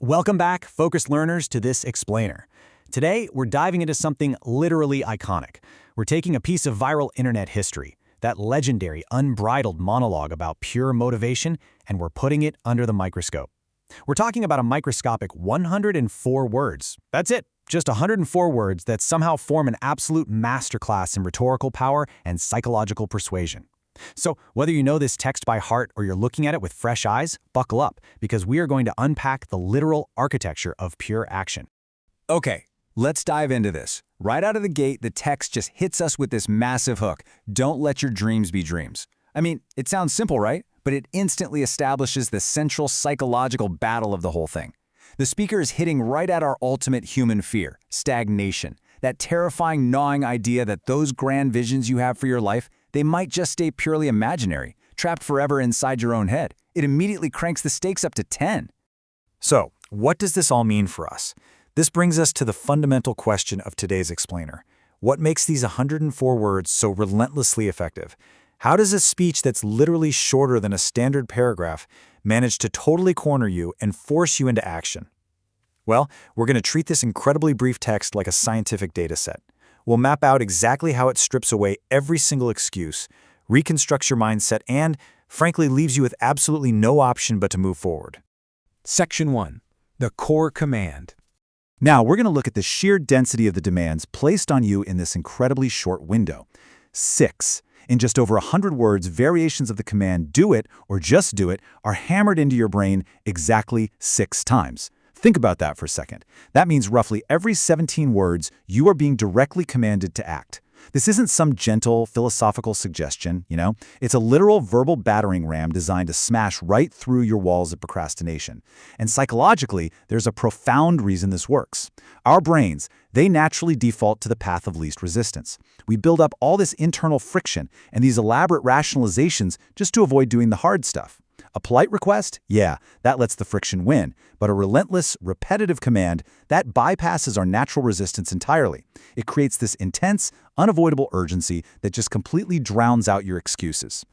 Welcome back, focused learners, to this explainer. Today, we're diving into something literally iconic. We're taking a piece of viral internet history, that legendary, unbridled monologue about pure motivation, and we're putting it under the microscope. We're talking about a microscopic 104 words. That's it, just 104 words that somehow form an absolute masterclass in rhetorical power and psychological persuasion. So, whether you know this text by heart or you're looking at it with fresh eyes, buckle up, because we are going to unpack the literal architecture of pure action. Okay, let's dive into this. Right out of the gate, the text just hits us with this massive hook. Don't let your dreams be dreams. I mean, it sounds simple, right? But it instantly establishes the central psychological battle of the whole thing. The speaker is hitting right at our ultimate human fear, stagnation. That terrifying, gnawing idea that those grand visions you have for your life, they might just stay purely imaginary, trapped forever inside your own head. It immediately cranks the stakes up to 10. So, what does this all mean for us? This brings us to the fundamental question of today's explainer. What makes these 104 words so relentlessly effective? How does a speech that's literally shorter than a standard paragraph manage to totally corner you and force you into action? Well, we're going to treat this incredibly brief text like a scientific data set. We'll map out exactly how it strips away every single excuse, reconstructs your mindset, and, frankly, leaves you with absolutely no option but to move forward. Section 1. The core command. Now, we're going to look at the sheer density of the demands placed on you in this incredibly short window. 6. In just over 100 words, variations of the command "do it" or "just do it" are hammered into your brain exactly 6 times. Think about that for a second. That means roughly every 17 words, you are being directly commanded to act. This isn't some gentle, philosophical suggestion, It's a literal verbal battering ram designed to smash right through your walls of procrastination. And psychologically, there's a profound reason this works. Our brains, they naturally default to the path of least resistance. We build up all this internal friction and these elaborate rationalizations just to avoid doing the hard stuff. A polite request? Yeah, that lets the friction win. But a relentless, repetitive command, that bypasses our natural resistance entirely. It creates this intense, unavoidable urgency that just completely drowns out your excuses.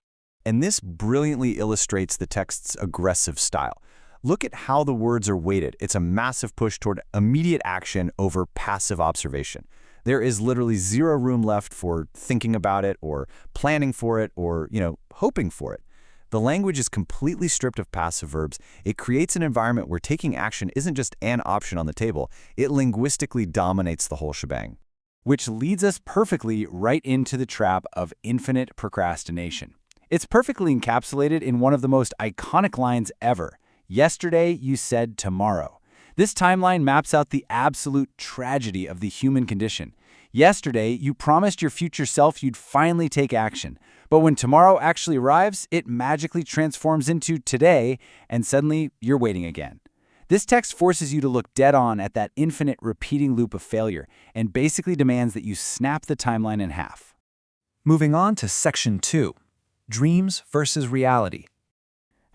And this brilliantly illustrates the text's aggressive style. Look at how the words are weighted. It's a massive push toward immediate action over passive observation. There is literally zero room left for thinking about it or planning for it or, hoping for it. The language is completely stripped of passive verbs. It creates an environment where taking action isn't just an option on the table. It linguistically dominates the whole shebang. Which leads us perfectly right into the trap of infinite procrastination. It's perfectly encapsulated in one of the most iconic lines ever. Yesterday, you said tomorrow. This timeline maps out the absolute tragedy of the human condition. Yesterday, you promised your future self you'd finally take action. But when tomorrow actually arrives, it magically transforms into today, and suddenly you're waiting again. This text forces you to look dead on at that infinite repeating loop of failure and basically demands that you snap the timeline in half. Moving on to Section 2. Dreams versus reality.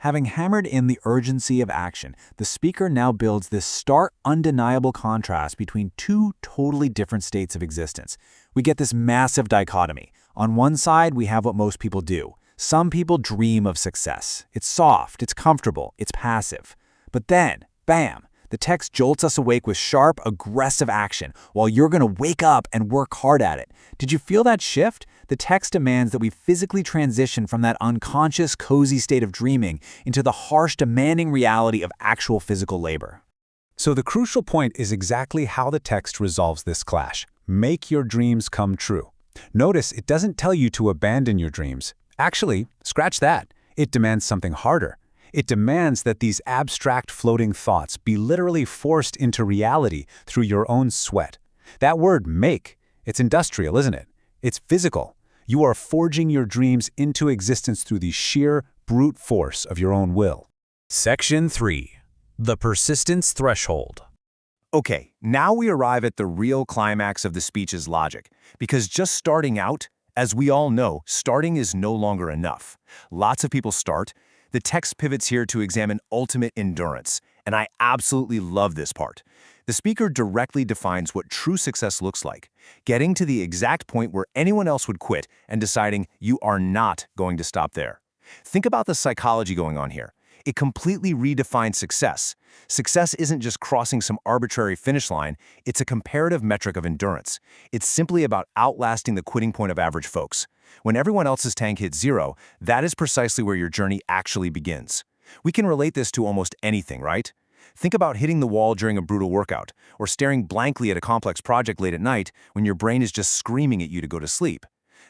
Having hammered in the urgency of action, the speaker now builds this stark, undeniable contrast between two totally different states of existence. We get this massive dichotomy. On one side, we have what most people do. Some people dream of success. It's soft, it's comfortable, it's passive. But then, bam, the text jolts us awake with sharp, aggressive action while you're going to wake up and work hard at it. Did you feel that shift? The text demands that we physically transition from that unconscious, cozy state of dreaming into the harsh, demanding reality of actual physical labor. So the crucial point is exactly how the text resolves this clash. Make your dreams come true. Notice it doesn't tell you to abandon your dreams. Actually, scratch that. It demands something harder. It demands that these abstract floating thoughts be literally forced into reality through your own sweat. That word make, it's industrial, isn't it? It's physical. You are forging your dreams into existence through the sheer brute force of your own will. Section 3. The persistence threshold. Okay, now we arrive at the real climax of the speech's logic, because just starting out, as we all know, starting is no longer enough. Lots of people start. The text pivots here to examine ultimate endurance, and I absolutely love this part. The speaker directly defines what true success looks like, getting to the exact point where anyone else would quit and deciding you are not going to stop there. Think about the psychology going on here. It completely redefined success. Success isn't just crossing some arbitrary finish line, it's a comparative metric of endurance. It's simply about outlasting the quitting point of average folks. When everyone else's tank hits zero, that is precisely where your journey actually begins. We can relate this to almost anything, right? Think about hitting the wall during a brutal workout, or staring blankly at a complex project late at night when your brain is just screaming at you to go to sleep.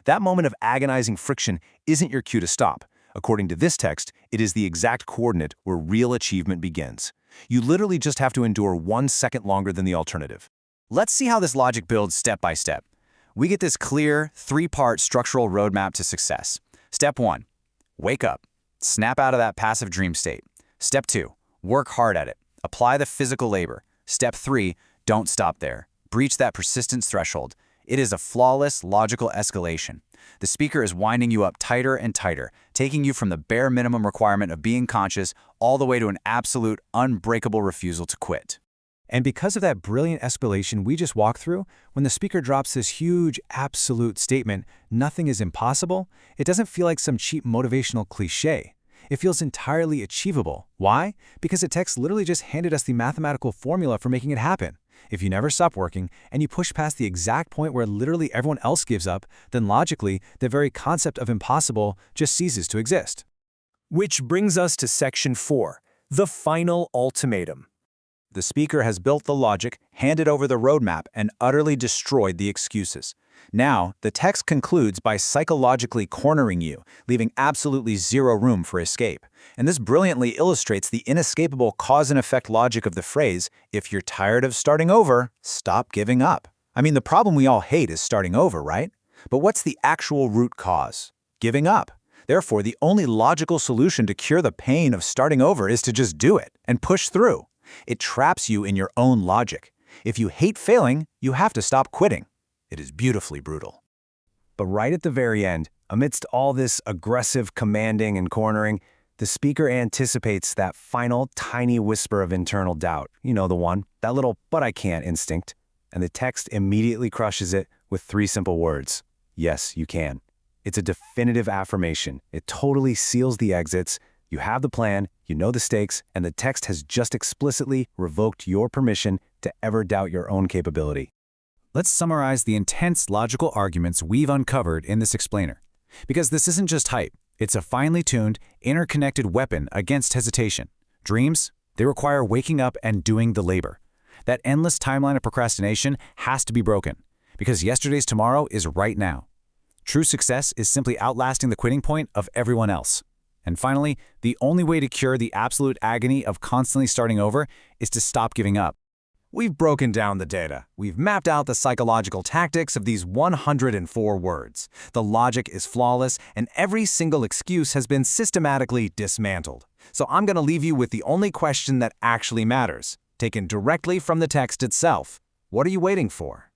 That moment of agonizing friction isn't your cue to stop. According to this text, it is the exact coordinate where real achievement begins. You literally just have to endure 1 second longer than the alternative. Let's see how this logic builds step by step. We get this clear, 3-part structural roadmap to success. Step 1, wake up. Snap out of that passive dream state. Step 2, work hard at it. Apply the physical labor. Step 3, don't stop there. Breach that persistence threshold. It is a flawless, logical escalation. The speaker is winding you up tighter and tighter, taking you from the bare minimum requirement of being conscious all the way to an absolute, unbreakable refusal to quit. And because of that brilliant escalation we just walked through, when the speaker drops this huge, absolute statement, nothing is impossible, it doesn't feel like some cheap motivational cliché. It feels entirely achievable. Why? Because the text literally just handed us the mathematical formula for making it happen. If you never stop working, and you push past the exact point where literally everyone else gives up, then logically, the very concept of impossible just ceases to exist. Which brings us to section 4, the final ultimatum. The speaker has built the logic, handed over the roadmap, and utterly destroyed the excuses. Now, the text concludes by psychologically cornering you, leaving absolutely zero room for escape. And this brilliantly illustrates the inescapable cause and effect logic of the phrase, if you're tired of starting over, stop giving up. I mean, the problem we all hate is starting over, right? But what's the actual root cause? Giving up. Therefore, the only logical solution to cure the pain of starting over is to just do it and push through. It traps you in your own logic. If you hate failing, you have to stop quitting. It is beautifully brutal. But right at the very end, amidst all this aggressive commanding and cornering, the speaker anticipates that final tiny whisper of internal doubt. You know the one, that little "but I can't" instinct. And the text immediately crushes it with 3 simple words. Yes, you can. It's a definitive affirmation. It totally seals the exits. You have the plan, you know the stakes, and the text has just explicitly revoked your permission to ever doubt your own capability. Let's summarize the intense logical arguments we've uncovered in this explainer. Because this isn't just hype, it's a finely tuned, interconnected weapon against hesitation. Dreams, they require waking up and doing the labor. That endless timeline of procrastination has to be broken, because yesterday's tomorrow is right now. True success is simply outlasting the quitting point of everyone else. And finally, the only way to cure the absolute agony of constantly starting over is to stop giving up. We've broken down the data. We've mapped out the psychological tactics of these 104 words. The logic is flawless, and every single excuse has been systematically dismantled. So I'm going to leave you with the only question that actually matters, taken directly from the text itself. What are you waiting for?